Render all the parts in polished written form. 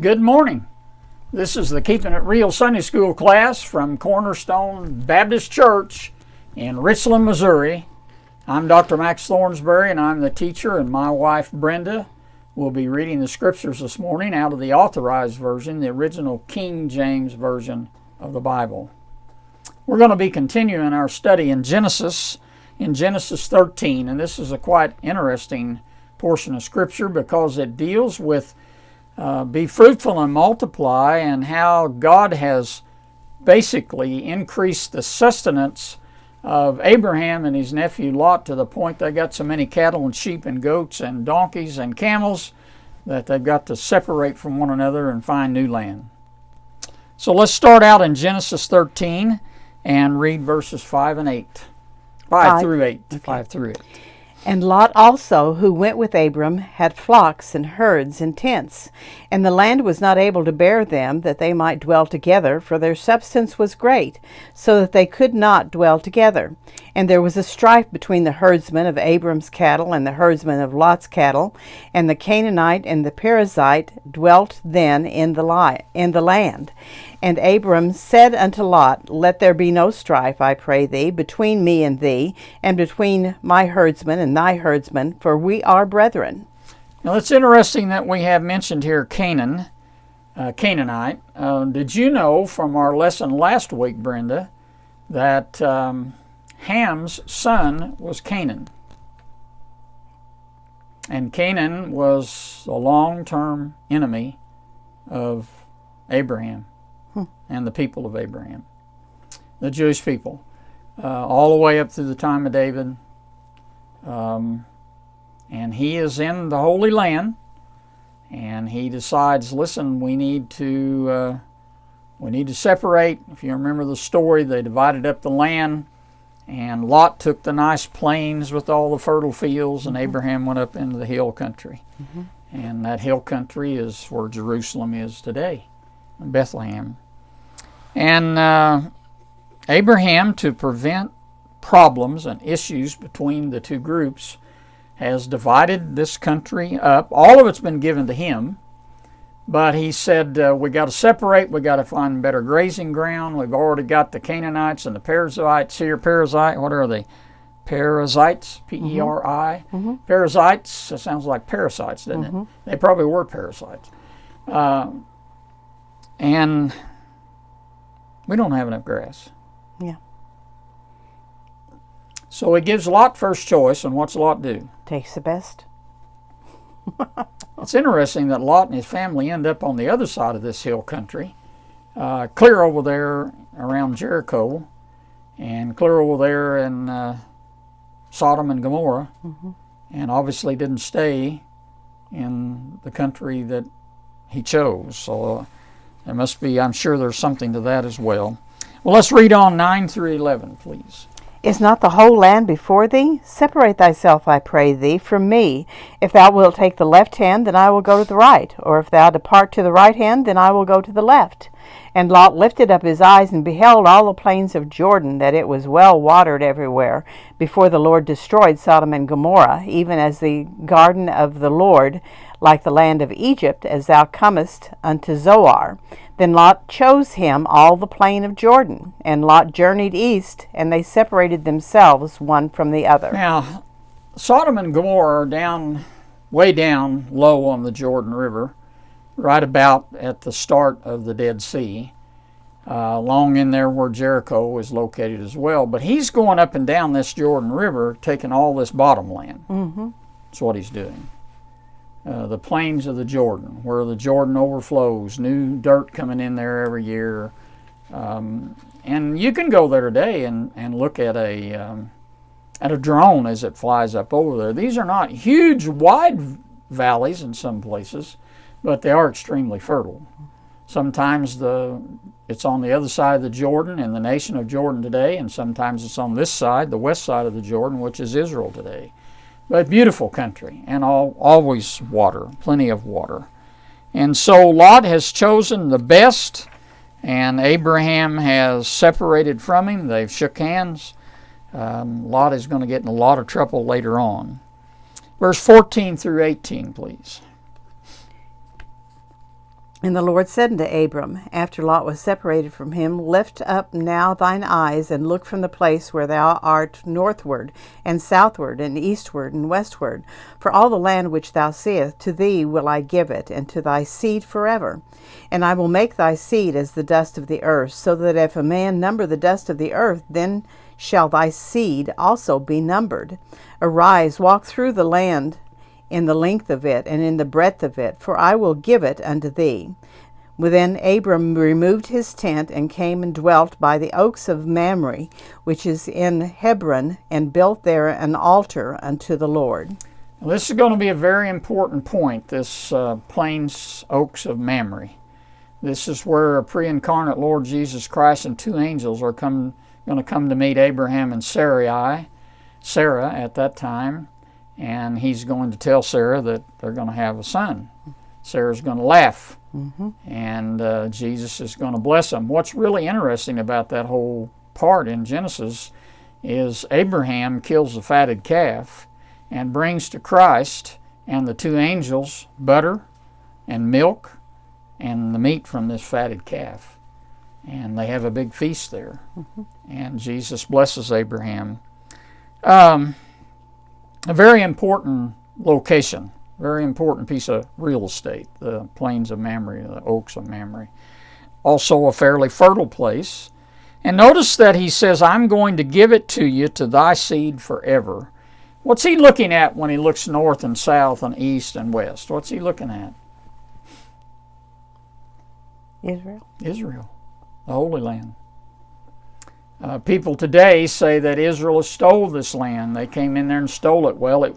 Good morning. This is the Keeping It Real Sunday School class from Cornerstone Baptist Church in Richland, Missouri. I'm Dr. Max Thornsberry, and I'm the teacher, and my wife Brenda will be reading the scriptures this morning out of the Authorized Version, the original King James Version of the Bible. We're going to be continuing our study in Genesis 13, and this is a quite interesting portion of Scripture because it deals with be fruitful and multiply, and how God has basically increased the sustenance of Abraham and his nephew Lot to the point they got so many cattle and sheep and goats and donkeys and camels that they've got to separate from one another and find new land. So let's start out in Genesis 13 and read verses 5 and 8. 5 through 8. Okay. 5 through 8. And Lot also, who went with Abram, had flocks and herds and tents, and the land was not able to bear them, that they might dwell together, for their substance was great, so that they could not dwell together. And there was a strife between the herdsmen of Abram's cattle and the herdsmen of Lot's cattle, and the Canaanite and the Perizzite dwelt then in the land. And Abram said unto Lot, Let there be no strife, I pray thee, between me and thee, and between my herdsmen and thy herdsmen, for we are brethren. Now it's interesting that we have mentioned here Canaanite. Did you know from our lesson last week, Brenda, that Ham's son was Canaan? And Canaan was a long-term enemy of Abraham and the people of Abraham, the Jewish people, all the way up through the time of David. And he is in the Holy Land, and he decides, listen, we need to separate. If you remember the story, they divided up the land, and Lot took the nice plains with all the fertile fields, and Abraham went up into the hill country. And that hill country is where Jerusalem is today, Bethlehem. And Abraham, to prevent problems and issues between the two groups, has divided this country up. All of it's been given to him, but he said, we got to separate, we got to find better grazing ground. We've already got the Canaanites and the Perizzites here. What are they? Perizzites, P-E-R-I. Perizzites, that sounds like parasites, doesn't it? They probably were parasites. And we don't have enough grass. Yeah. So he gives Lot first choice, and what's Lot do? Takes the best. It's interesting that Lot and his family end up on the other side of this hill country, clear over there around Jericho, and clear over there in Sodom and Gomorrah, and obviously didn't stay in the country that he chose. So there must be, I'm sure there's something to that as well. Well, let's read on 9 through 11, please. Is not the whole land before thee? Separate thyself, I pray thee, from me. If thou wilt take the left hand, then I will go to the right. Or if thou depart to the right hand, then I will go to the left. And Lot lifted up his eyes and beheld all the plains of Jordan, that it was well watered everywhere, before the Lord destroyed Sodom and Gomorrah, even as the garden of the Lord, like the land of Egypt, as thou comest unto Zoar. Then Lot chose him all the plain of Jordan, and Lot journeyed east, and they separated themselves one from the other. Now, Sodom and Gomorrah are way down low on the Jordan River, right about at the start of the Dead Sea, along in there where Jericho is located as well. But he's going up and down this Jordan River, taking all this bottom land. That's what he's doing. The plains of the Jordan, where the Jordan overflows, new dirt coming in there every year. And you can go there today and look at a drone as it flies up over there. These are not huge, wide valleys in some places, but they are extremely fertile. Sometimes it's on the other side of the Jordan in the nation of Jordan today, and sometimes it's on this side, the west side of the Jordan, which is Israel today. But beautiful country, and always water, plenty of water. And so Lot has chosen the best, and Abraham has separated from him. They've shook hands. Lot is going to get in a lot of trouble later on. Verse 14 through 18, please. And the Lord said unto Abram, after Lot was separated from him, Lift up now thine eyes, and look from the place where thou art northward, and southward, and eastward, and westward. For all the land which thou seest, to thee will I give it, and to thy seed forever. And I will make thy seed as the dust of the earth, so that if a man number the dust of the earth, then shall thy seed also be numbered. Arise, walk through the land, in the length of it, and in the breadth of it, for I will give it unto thee. Then Abram removed his tent, and came and dwelt by the oaks of Mamre, which is in Hebron, and built there an altar unto the Lord. Now, this is going to be a very important point, this Plains Oaks of Mamre. This is where a pre-incarnate Lord Jesus Christ and two angels are going to come to meet Abraham and Sarah at that time. And he's going to tell Sarah that they're going to have a son. Sarah's going to laugh, and Jesus is going to bless them. What's really interesting about that whole part in Genesis is Abraham kills the fatted calf and brings to Christ and the two angels butter and milk and the meat from this fatted calf. And they have a big feast there. And Jesus blesses Abraham. A very important location, very important piece of real estate, the Plains of Mamre, the Oaks of Mamre. Also a fairly fertile place. And notice that he says, I'm going to give it to you, to thy seed forever. What's he looking at when he looks north and south and east and west? What's he looking at? Israel. Israel, the Holy Land. People today say that Israel has stole this land. They came in there and stole it. Well,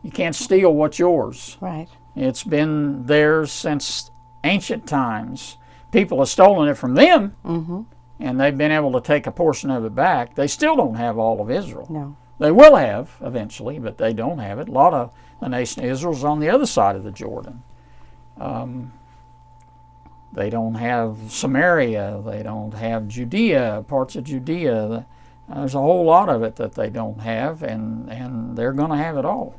you can't steal what's yours. Right. It's been theirs since ancient times. People have stolen it from them, and they've been able to take a portion of it back. They still don't have all of Israel. No. They will have eventually, but they don't have it. A lot of the nation of Israel is on the other side of the Jordan. They don't have Samaria. They don't have Judea, parts of Judea. There's a whole lot of it that they don't have, and they're going to have it all.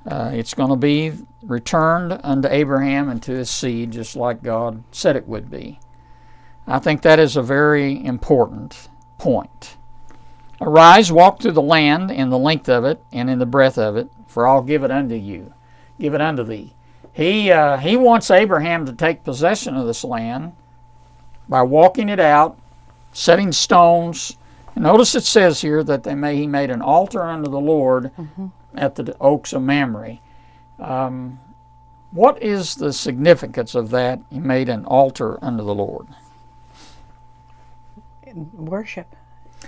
It's going to be returned unto Abraham and to his seed, just like God said it would be. I think that is a very important point. Arise, walk through the land in the length of it and in the breadth of it, for I'll give it unto you. Give it unto thee. He wants Abraham to take possession of this land by walking it out, setting stones. And notice it says here that he made an altar unto the Lord at the Oaks of Mamre. What is the significance of that? He made an altar unto the Lord. Worship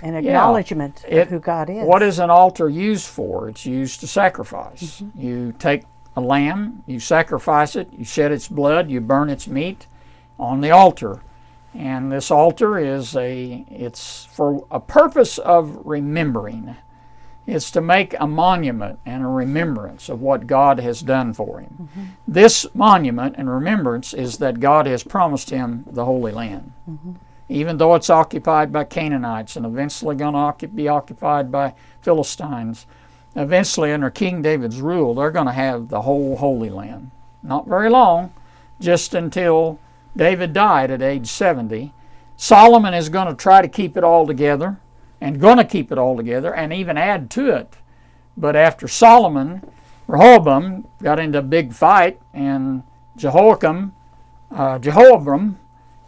and acknowledgement of who God is. What is an altar used for? It's used to sacrifice. You take a lamb, you sacrifice it, you shed its blood, you burn its meat on the altar. And this altar it's for a purpose of remembering. It's to make a monument and a remembrance of what God has done for him. This monument and remembrance is that God has promised him the Holy Land. Even though it's occupied by Canaanites and eventually going to be occupied by Philistines, eventually under King David's rule, they're going to have the whole Holy Land. Not very long, just until David died at age 70. Solomon is going to try to keep it all together, and going to keep it all together, and even add to it. But after Solomon, Rehoboam got into a big fight, and Jehoram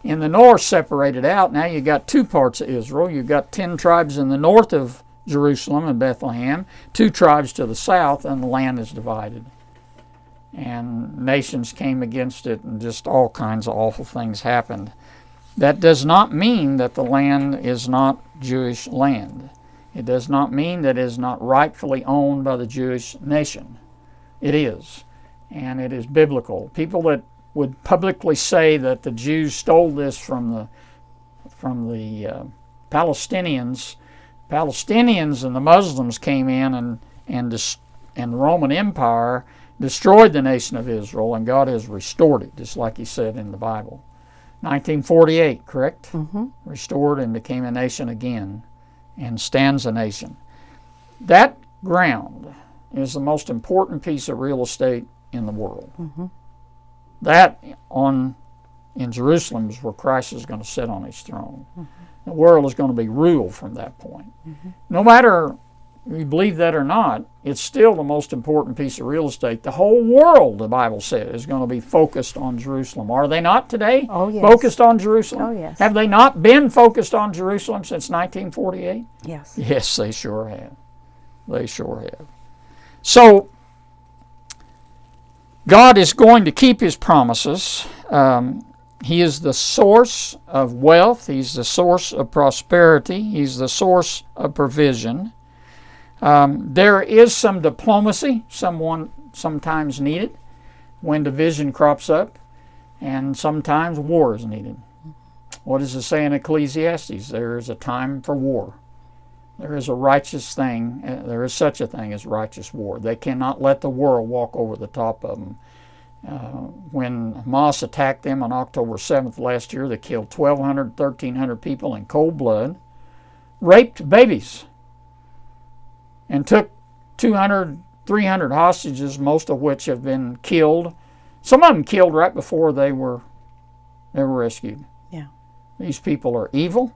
in the north separated out. Now you got two parts of Israel. You've got 10 tribes in the north of Jerusalem and Bethlehem, 2 tribes to the south, and the land is divided. And nations came against it, and just all kinds of awful things happened. That does not mean that the land is not Jewish land. It does not mean that it is not rightfully owned by the Jewish nation. It is, and it is biblical. People that would publicly say that the Jews stole this from the Palestinians and the Muslims came in and the Roman Empire destroyed the nation of Israel, and God has restored it, just like he said in the Bible. 1948, correct? Restored and became a nation again, and stands a nation. That ground is the most important piece of real estate in the world. That on in Jerusalem is where Christ is going to sit on his throne. The world is going to be ruled from that point. No matter if you believe that or not, it's still the most important piece of real estate. The whole world, the Bible says, is going to be focused on Jerusalem. Are they not today? Oh, yes. Focused on Jerusalem? Oh, yes. Have they not been focused on Jerusalem since 1948? Yes. Yes, they sure have. They sure have. So, God is going to keep his promises. He is the source of wealth. He's the source of prosperity. He's the source of provision. There is some diplomacy, sometimes needed when division crops up, and sometimes war is needed. What does it say in Ecclesiastes? There is a time for war. There is a righteous thing. There is such a thing as righteous war. They cannot let the world walk over the top of them. When Hamas attacked them on October 7th last year, they killed 1,200, 1,300 people in cold blood, raped babies, and took 200, 300 hostages, most of which have been killed. Some of them killed right before they were rescued. Yeah. These people are evil.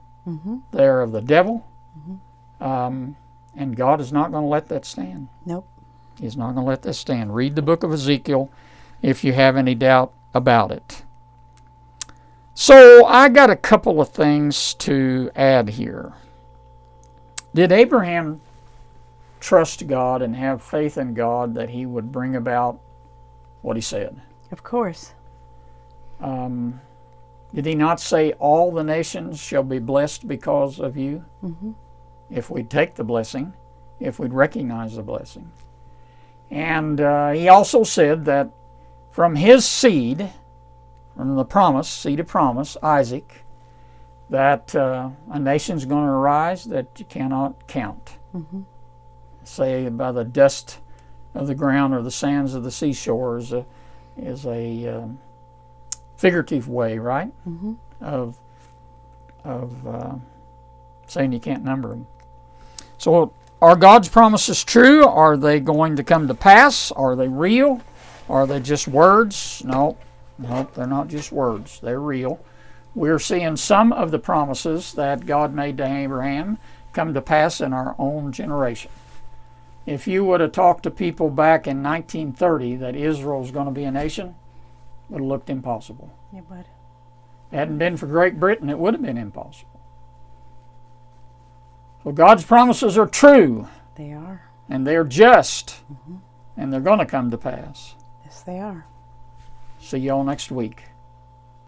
They are of the devil. And God is not going to let that stand. Nope. He's not going to let that stand. Read the book of Ezekiel if you have any doubt about it. So I got a couple of things to add here. Did Abraham trust God and have faith in God that he would bring about what he said? Of course. Did he not say all the nations shall be blessed because of you? If we'd take the blessing, if we'd recognize the blessing. And he also said that from his seed, from the promise, seed of promise, Isaac, that a nation's going to arise that you cannot count. Say by the dust of the ground or the sands of the seashore is a figurative way, right? Of saying you can't number them. So are God's promises true? Are they going to come to pass? Are they real? Are they just words? No, they're not just words. They're real. We're seeing some of the promises that God made to Abraham come to pass in our own generation. If you would have talked to people back in 1930 that Israel was going to be a nation, it would have looked impossible. It would. If it hadn't been for Great Britain, it would have been impossible. So God's promises are true. They are. And they're just. And they're going to come to pass. Yes, they are. See y'all next week.